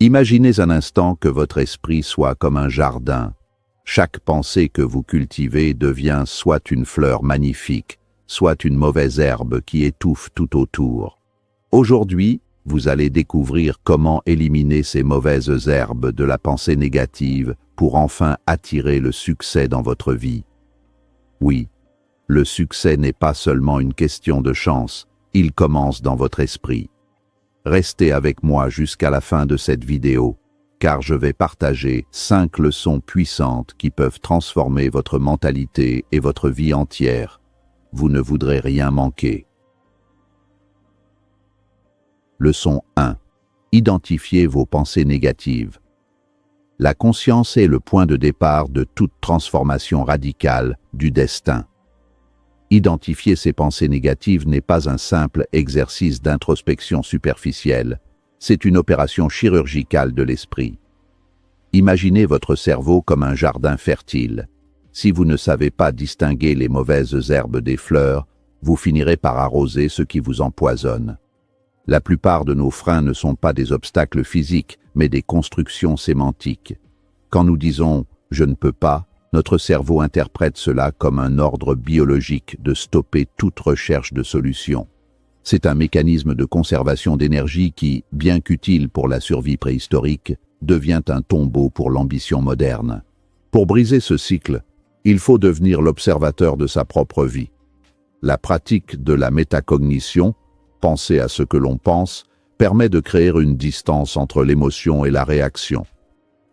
Imaginez un instant que votre esprit soit comme un jardin. Chaque pensée que vous cultivez devient soit une fleur magnifique, soit une mauvaise herbe qui étouffe tout autour. Aujourd'hui, vous allez découvrir comment éliminer ces mauvaises herbes de la pensée négative pour enfin attirer le succès dans votre vie. Oui, le succès n'est pas seulement une question de chance, il commence dans votre esprit. Restez avec moi jusqu'à la fin de cette vidéo, car je vais partager 5 leçons puissantes qui peuvent transformer votre mentalité et votre vie entière. Vous ne voudrez rien manquer. Leçon 1. Identifiez vos pensées négatives. La conscience est le point de départ de toute transformation radicale du destin. Identifier ces pensées négatives n'est pas un simple exercice d'introspection superficielle, c'est une opération chirurgicale de l'esprit. Imaginez votre cerveau comme un jardin fertile. Si vous ne savez pas distinguer les mauvaises herbes des fleurs, vous finirez par arroser ce qui vous empoisonne. La plupart de nos freins ne sont pas des obstacles physiques, mais des constructions sémantiques. Quand nous disons « je ne peux pas », notre cerveau interprète cela comme un ordre biologique de stopper toute recherche de solution. C'est un mécanisme de conservation d'énergie qui, bien qu'utile pour la survie préhistorique, devient un tombeau pour l'ambition moderne. Pour briser ce cycle, il faut devenir l'observateur de sa propre vie. La pratique de la métacognition, penser à ce que l'on pense, permet de créer une distance entre l'émotion et la réaction.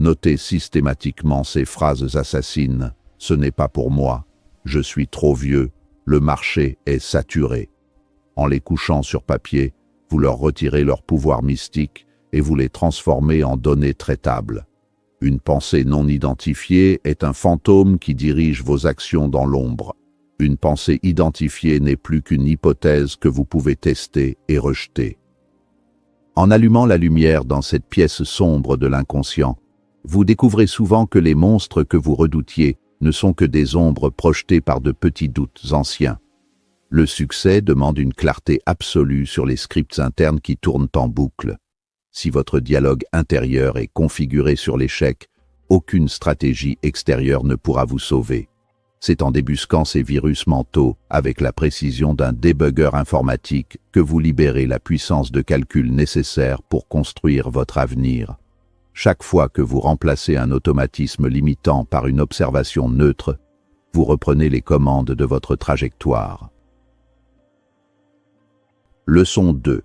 Notez systématiquement ces phrases assassines. « Ce n'est pas pour moi. Je suis trop vieux. Le marché est saturé. » En les couchant sur papier, vous leur retirez leur pouvoir mystique et vous les transformez en données traitables. Une pensée non identifiée est un fantôme qui dirige vos actions dans l'ombre. Une pensée identifiée n'est plus qu'une hypothèse que vous pouvez tester et rejeter. En allumant la lumière dans cette pièce sombre de l'inconscient, vous découvrez souvent que les monstres que vous redoutiez ne sont que des ombres projetées par de petits doutes anciens. Le succès demande une clarté absolue sur les scripts internes qui tournent en boucle. Si votre dialogue intérieur est configuré sur l'échec, aucune stratégie extérieure ne pourra vous sauver. C'est en débusquant ces virus mentaux, avec la précision d'un débuggeur informatique, que vous libérez la puissance de calcul nécessaire pour construire votre avenir. Chaque fois que vous remplacez un automatisme limitant par une observation neutre, vous reprenez les commandes de votre trajectoire. Leçon 2.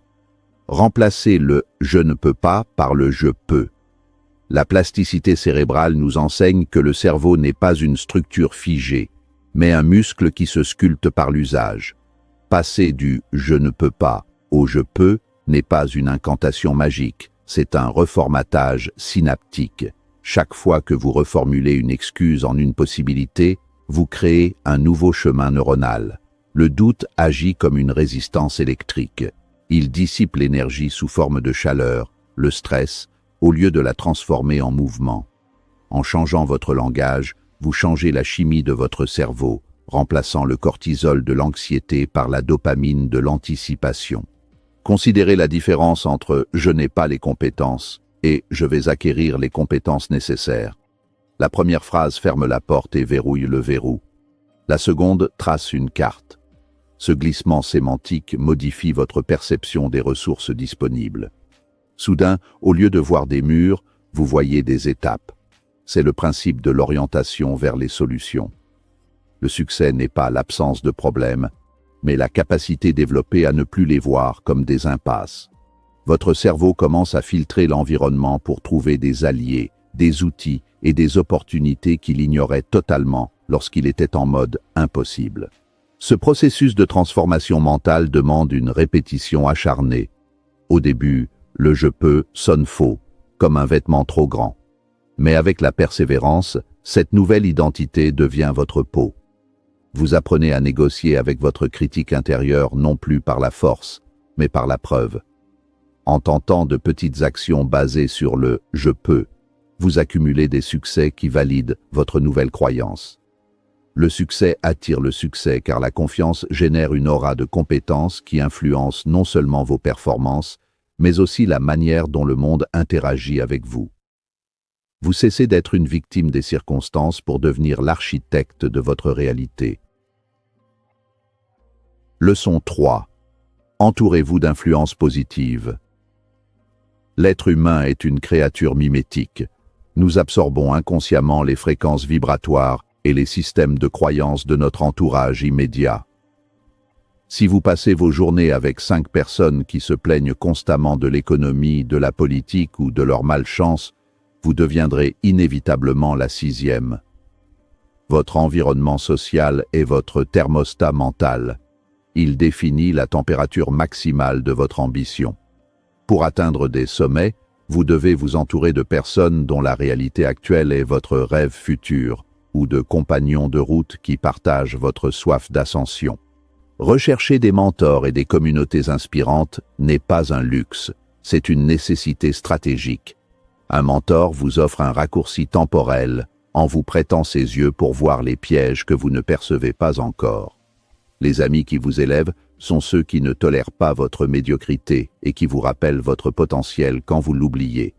Remplacez le « je ne peux pas » par le « je peux ». La plasticité cérébrale nous enseigne que le cerveau n'est pas une structure figée, mais un muscle qui se sculpte par l'usage. Passer du « je ne peux pas » au « je peux » n'est pas une incantation magique, c'est un reformatage synaptique. Chaque fois que vous reformulez une excuse en une possibilité, vous créez un nouveau chemin neuronal. Le doute agit comme une résistance électrique. Il dissipe l'énergie sous forme de chaleur, le stress, au lieu de la transformer en mouvement. En changeant votre langage, vous changez la chimie de votre cerveau, remplaçant le cortisol de l'anxiété par la dopamine de l'anticipation. Considérez la différence entre « je n'ai pas les compétences » et « je vais acquérir les compétences nécessaires ». La première phrase ferme la porte et verrouille le verrou. La seconde trace une carte. Ce glissement sémantique modifie votre perception des ressources disponibles. Soudain, au lieu de voir des murs, vous voyez des étapes. C'est le principe de l'orientation vers les solutions. Le succès n'est pas l'absence de problèmes, mais la capacité développée à ne plus les voir comme des impasses. Votre cerveau commence à filtrer l'environnement pour trouver des alliés, des outils et des opportunités qu'il ignorait totalement lorsqu'il était en mode impossible. Ce processus de transformation mentale demande une répétition acharnée. Au début, le « je peux » sonne faux, comme un vêtement trop grand. Mais avec la persévérance, cette nouvelle identité devient votre peau. Vous apprenez à négocier avec votre critique intérieure non plus par la force, mais par la preuve. En tentant de petites actions basées sur le « je peux », vous accumulez des succès qui valident votre nouvelle croyance. Le succès attire le succès car la confiance génère une aura de compétences qui influence non seulement vos performances, mais aussi la manière dont le monde interagit avec vous. Vous cessez d'être une victime des circonstances pour devenir l'architecte de votre réalité. Leçon 3. Entourez-vous d'influences positives. L'être humain est une créature mimétique. Nous absorbons inconsciemment les fréquences vibratoires et les systèmes de croyances de notre entourage immédiat. Si vous passez vos journées avec 5 personnes qui se plaignent constamment de l'économie, de la politique ou de leur malchance, vous deviendrez inévitablement la 6e. Votre environnement social est votre thermostat mental. Il définit la température maximale de votre ambition. Pour atteindre des sommets, vous devez vous entourer de personnes dont la réalité actuelle est votre rêve futur, ou de compagnons de route qui partagent votre soif d'ascension. Rechercher des mentors et des communautés inspirantes n'est pas un luxe, c'est une nécessité stratégique. Un mentor vous offre un raccourci temporel en vous prêtant ses yeux pour voir les pièges que vous ne percevez pas encore. Les amis qui vous élèvent sont ceux qui ne tolèrent pas votre médiocrité et qui vous rappellent votre potentiel quand vous l'oubliez.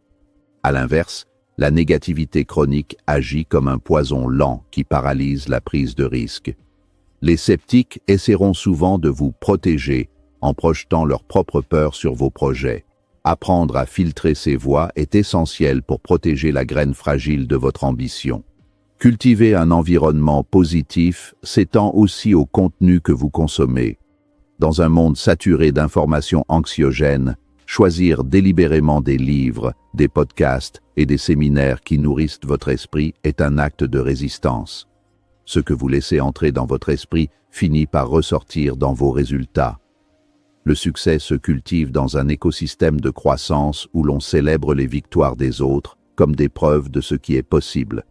À l'inverse, la négativité chronique agit comme un poison lent qui paralyse la prise de risque. Les sceptiques essaieront souvent de vous protéger en projetant leur propre peur sur vos projets. Apprendre à filtrer ces voix est essentiel pour protéger la graine fragile de votre ambition. Cultiver un environnement positif s'étend aussi au contenu que vous consommez. Dans un monde saturé d'informations anxiogènes, choisir délibérément des livres, des podcasts et des séminaires qui nourrissent votre esprit est un acte de résistance. Ce que vous laissez entrer dans votre esprit finit par ressortir dans vos résultats. Le succès se cultive dans un écosystème de croissance où l'on célèbre les victoires des autres comme des preuves de ce qui est possible.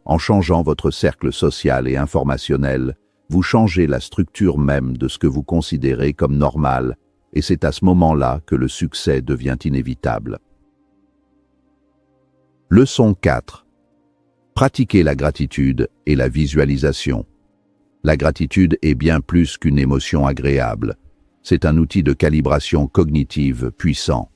En changeant votre cercle social et informationnel, vous changez la structure même de ce que vous considérez comme normal, et c'est à ce moment-là que le succès devient inévitable. Leçon 4. Pratiquez la gratitude et la visualisation. La gratitude est bien plus qu'une émotion agréable. C'est un outil de calibration cognitive puissant.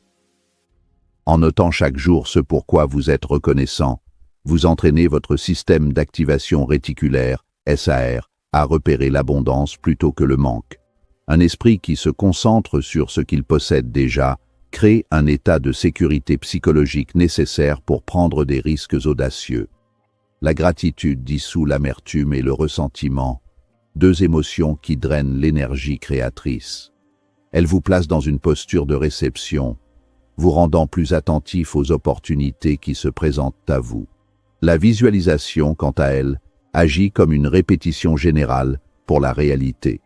En notant chaque jour ce pour quoi vous êtes reconnaissant, vous entraînez votre système d'activation réticulaire, SAR, à repérer l'abondance plutôt que le manque. Un esprit qui se concentre sur ce qu'il possède déjà crée un état de sécurité psychologique nécessaire pour prendre des risques audacieux. La gratitude dissout l'amertume et le ressentiment, 2 émotions qui drainent l'énergie créatrice. Elle vous place dans une posture de réception, vous rendant plus attentif aux opportunités qui se présentent à vous. La visualisation, quant à elle, agit comme une répétition générale pour la réalité.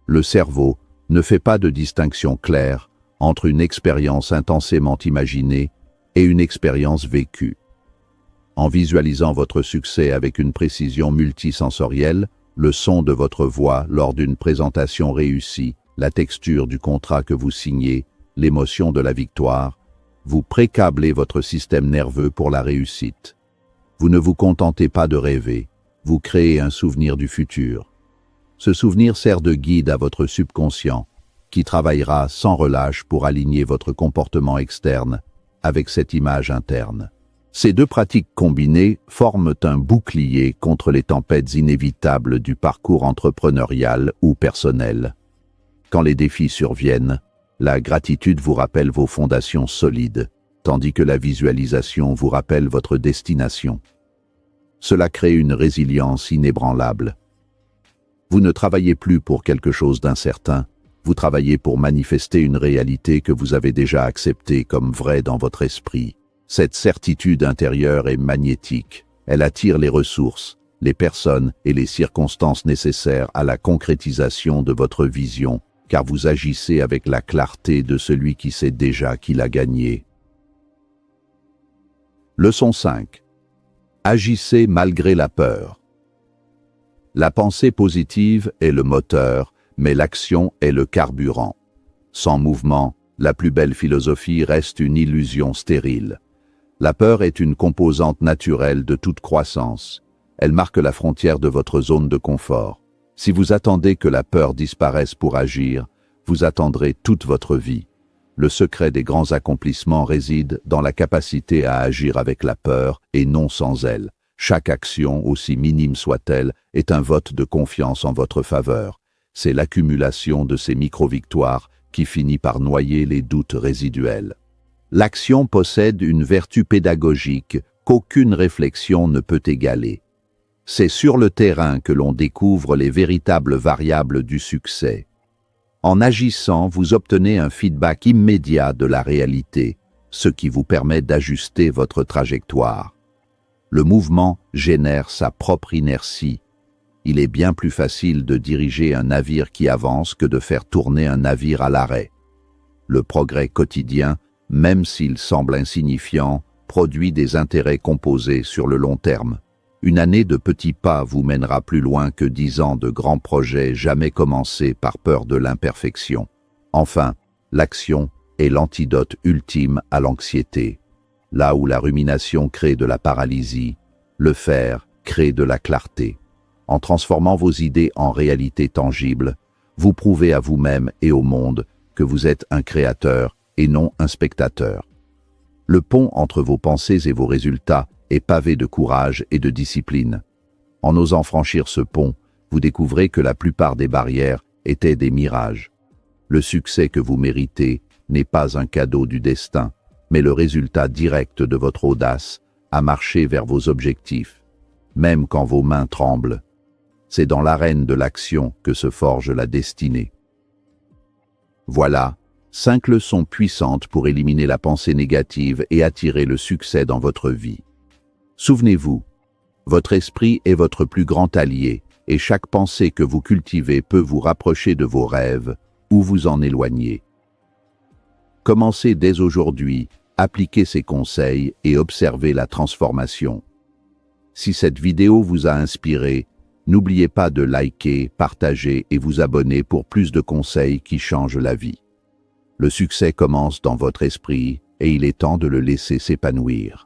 Le cerveau ne fait pas de distinction claire entre une expérience intensément imaginée et une expérience vécue. En visualisant votre succès avec une précision multisensorielle, le son de votre voix lors d'une présentation réussie, la texture du contrat que vous signez, l'émotion de la victoire, vous précablez votre système nerveux pour la réussite. Vous ne vous contentez pas de rêver, vous créez un souvenir du futur. Ce souvenir sert de guide à votre subconscient, qui travaillera sans relâche pour aligner votre comportement externe avec cette image interne. Ces 2 pratiques combinées forment un bouclier contre les tempêtes inévitables du parcours entrepreneurial ou personnel. Quand les défis surviennent, la gratitude vous rappelle vos fondations solides, tandis que la visualisation vous rappelle votre destination. Cela crée une résilience inébranlable. Vous ne travaillez plus pour quelque chose d'incertain, vous travaillez pour manifester une réalité que vous avez déjà acceptée comme vraie dans votre esprit. Cette certitude intérieure est magnétique. Elle attire les ressources, les personnes et les circonstances nécessaires à la concrétisation de votre vision, car vous agissez avec la clarté de celui qui sait déjà qu'il a gagné. Leçon 5. Agissez malgré la peur. La pensée positive est le moteur, mais l'action est le carburant. Sans mouvement, la plus belle philosophie reste une illusion stérile. La peur est une composante naturelle de toute croissance. Elle marque la frontière de votre zone de confort. Si vous attendez que la peur disparaisse pour agir, vous attendrez toute votre vie. Le secret des grands accomplissements réside dans la capacité à agir avec la peur et non sans elle. Chaque action, aussi minime soit-elle, est un vote de confiance en votre faveur. C'est l'accumulation de ces micro-victoires qui finit par noyer les doutes résiduels. L'action possède une vertu pédagogique qu'aucune réflexion ne peut égaler. C'est sur le terrain que l'on découvre les véritables variables du succès. En agissant, vous obtenez un feedback immédiat de la réalité, ce qui vous permet d'ajuster votre trajectoire. Le mouvement génère sa propre inertie. Il est bien plus facile de diriger un navire qui avance que de faire tourner un navire à l'arrêt. Le progrès quotidien, même s'il semble insignifiant, produit des intérêts composés sur le long terme. Une année de petits pas vous mènera plus loin que 10 ans de grands projets jamais commencés par peur de l'imperfection. Enfin, l'action est l'antidote ultime à l'anxiété. Là où la rumination crée de la paralysie, le faire crée de la clarté. En transformant vos idées en réalité tangible, vous prouvez à vous-même et au monde que vous êtes un créateur et non un spectateur. Le pont entre vos pensées et vos résultats est pavé de courage et de discipline. En osant franchir ce pont, vous découvrez que la plupart des barrières étaient des mirages. Le succès que vous méritez n'est pas un cadeau du destin, mais le résultat direct de votre audace à marcher vers vos objectifs. Même quand vos mains tremblent, c'est dans l'arène de l'action que se forge la destinée. Voilà 5 leçons puissantes pour éliminer la pensée négative et attirer le succès dans votre vie. Souvenez-vous, votre esprit est votre plus grand allié et chaque pensée que vous cultivez peut vous rapprocher de vos rêves ou vous en éloigner. Commencez dès aujourd'hui, appliquez ces conseils et observez la transformation. Si cette vidéo vous a inspiré, n'oubliez pas de liker, partager et vous abonner pour plus de conseils qui changent la vie. Le succès commence dans votre esprit et il est temps de le laisser s'épanouir.